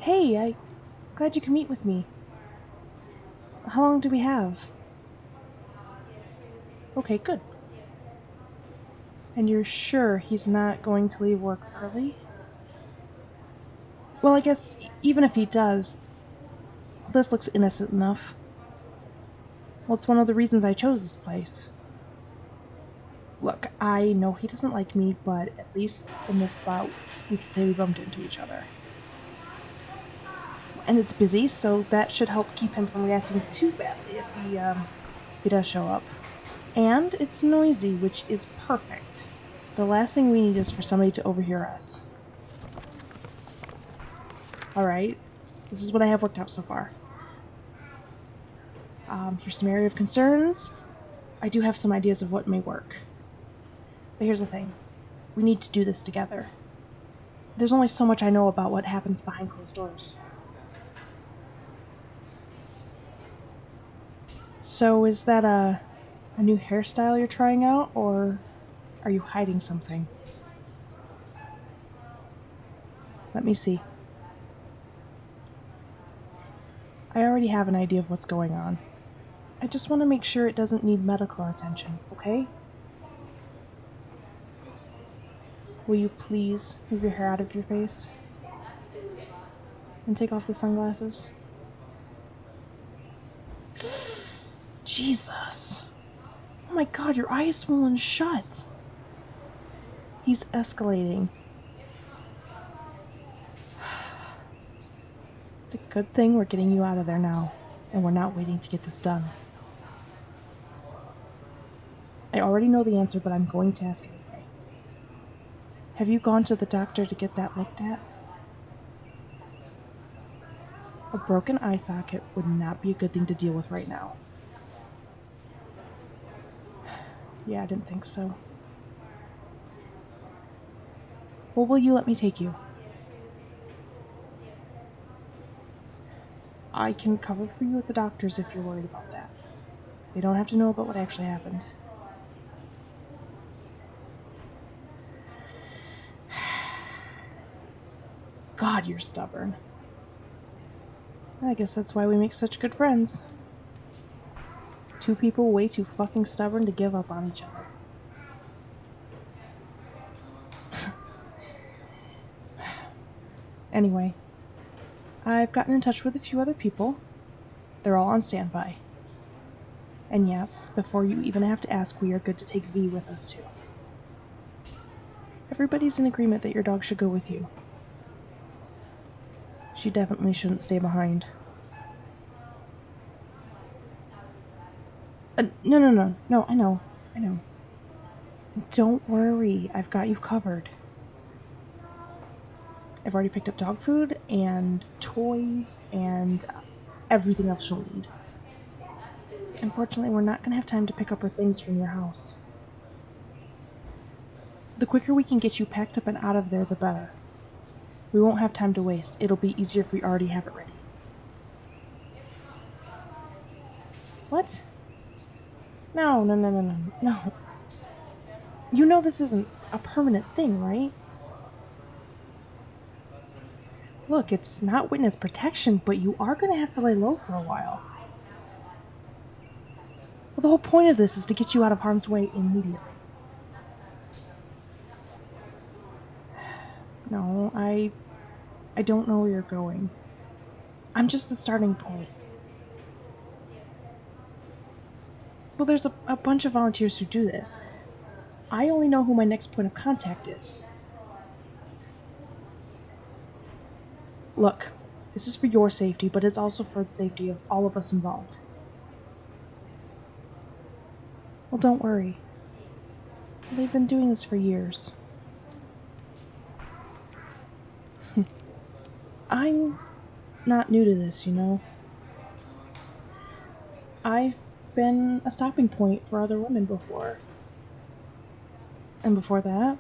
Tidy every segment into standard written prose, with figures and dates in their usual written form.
Hey, glad you can meet with me. How long do we have? Okay, good. And you're sure he's not going to leave work early? Well, I guess even if he does, this looks innocent enough. Well, it's one of the reasons I chose this place. Look, I know he doesn't like me, but at least in this spot, we could say we bumped into each other. And it's busy, so that should help keep him from reacting too badly if he does show up. And it's noisy, which is perfect. The last thing we need is for somebody to overhear us. Alright, this is what I have worked out so far. Here's some area of concerns. I do have some ideas of what may work. But here's the thing. We need to do this together. There's only so much I know about what happens behind closed doors. So is that a new hairstyle you're trying out, or are you hiding something? Let me see. I already have an idea of what's going on. I just want to make sure it doesn't need medical attention, okay? Will you please move your hair out of your face? And take off the sunglasses? Jesus! Oh my god, your eye is swollen shut! He's escalating. It's a good thing we're getting you out of there now, and we're not waiting to get this done. I already know the answer, but I'm going to ask anyway. Have you gone to the doctor to get that looked at? A broken eye socket would not be a good thing to deal with right now. Yeah, I didn't think so. Well, will you let me take you? I can cover for you at the doctor's if you're worried about that. They don't have to know about what actually happened. God, you're stubborn. I guess that's why we make such good friends. Two people way too fucking stubborn to give up on each other. Anyway, I've gotten in touch with a few other people. They're all on standby. And yes, before you even have to ask, we are good to take V with us too. Everybody's in agreement that your dog should go with you. She definitely shouldn't stay behind. No, I know. Don't worry, I've got you covered. I've already picked up dog food and toys and everything else she'll need. Unfortunately, we're not going to have time to pick up her things from your house. The quicker we can get you packed up and out of there, the better. We won't have time to waste. It'll be easier if we already have it ready. What? No. You know this isn't a permanent thing, right? Look, it's not witness protection, but you are going to have to lay low for a while. Well, the whole point of this is to get you out of harm's way immediately. No, I don't know where you're going. I'm just the starting point. Well, there's a bunch of volunteers who do this. I only know who my next point of contact is. Look, this is for your safety, but it's also for the safety of all of us involved. Well, don't worry. They've been doing this for years. I'm not new to this, you know. I've been a stopping point for other women before. And before that,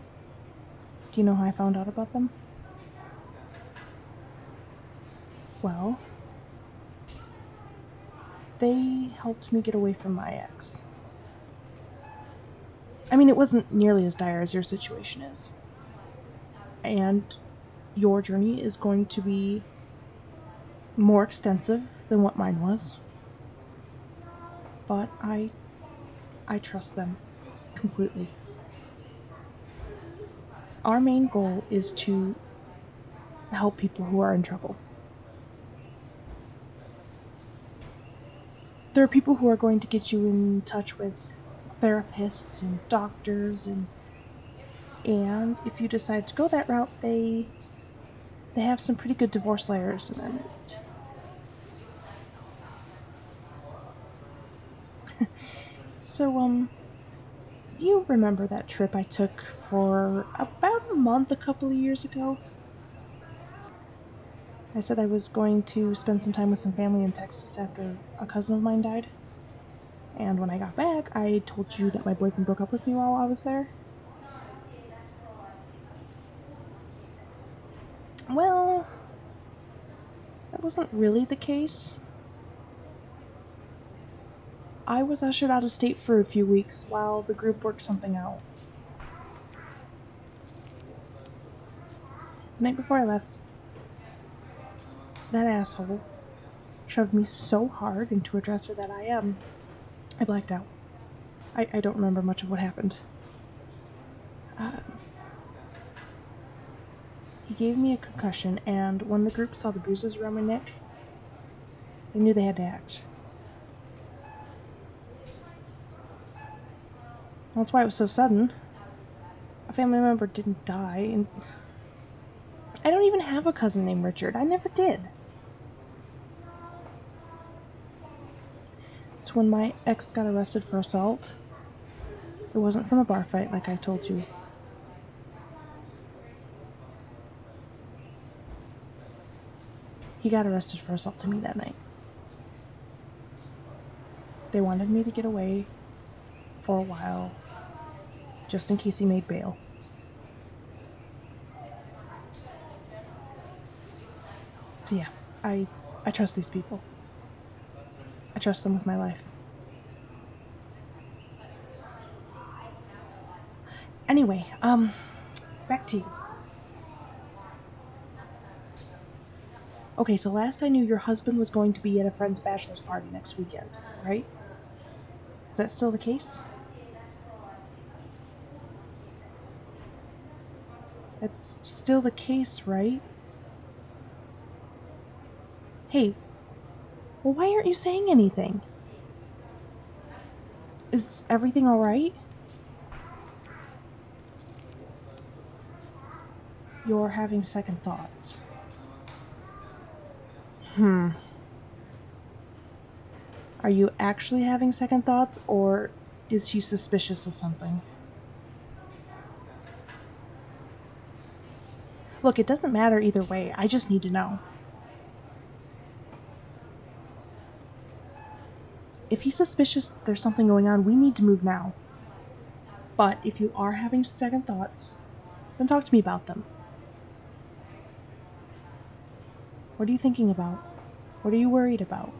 do you know how I found out about them? Well, they helped me get away from my ex. I mean, it wasn't nearly as dire as your situation is. And your journey is going to be more extensive than what mine was. But I trust them completely. Our main goal is to help people who are in trouble. There are people who are going to get you in touch with therapists and doctors, and if you decide to go that route, they have some pretty good divorce lawyers in their midst. So, do you remember that trip I took for about a month a couple of years ago? I said I was going to spend some time with some family in Texas after a cousin of mine died. And when I got back, I told you that my boyfriend broke up with me while I was there. Well, that wasn't really the case. I was ushered out of state for a few weeks while the group worked something out. The night before I left, that asshole shoved me so hard into a dresser that I blacked out. I don't remember much of what happened. He gave me a concussion, and when the group saw the bruises around my neck, they knew they had to act. That's why it was so sudden. A family member didn't die, and I don't even have a cousin named Richard. I never did. So when my ex got arrested for assault, it wasn't from a bar fight like I told you. He got arrested for assaulting me that night. They wanted me to get away for a while, just in case he made bail. So yeah, I trust these people. I trust them with my life. Anyway, back to you. Okay, so last I knew, your husband was going to be at a friend's bachelor's party next weekend, right? Is that still the case? That's still the case, right? Hey, well, why aren't you saying anything? Is everything alright? You're having second thoughts. Are you actually having second thoughts, or is he suspicious of something? Look, it doesn't matter either way. I just need to know. If he's suspicious there's something going on, we need to move now. But if you are having second thoughts, then talk to me about them. What are you thinking about? What are you worried about?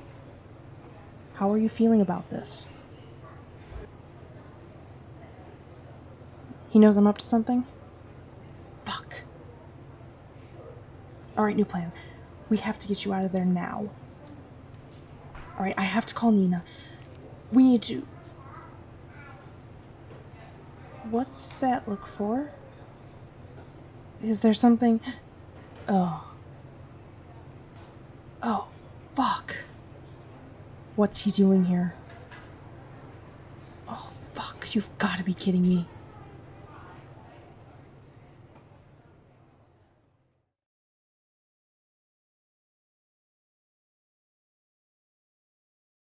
How are you feeling about this? He knows I'm up to something? Fuck. Alright, new plan. We have to get you out of there now. Alright, I have to call Nina. We need to... What's that look for? Is there something... Oh, fuck. What's he doing here? Oh, fuck. You've got to be kidding me.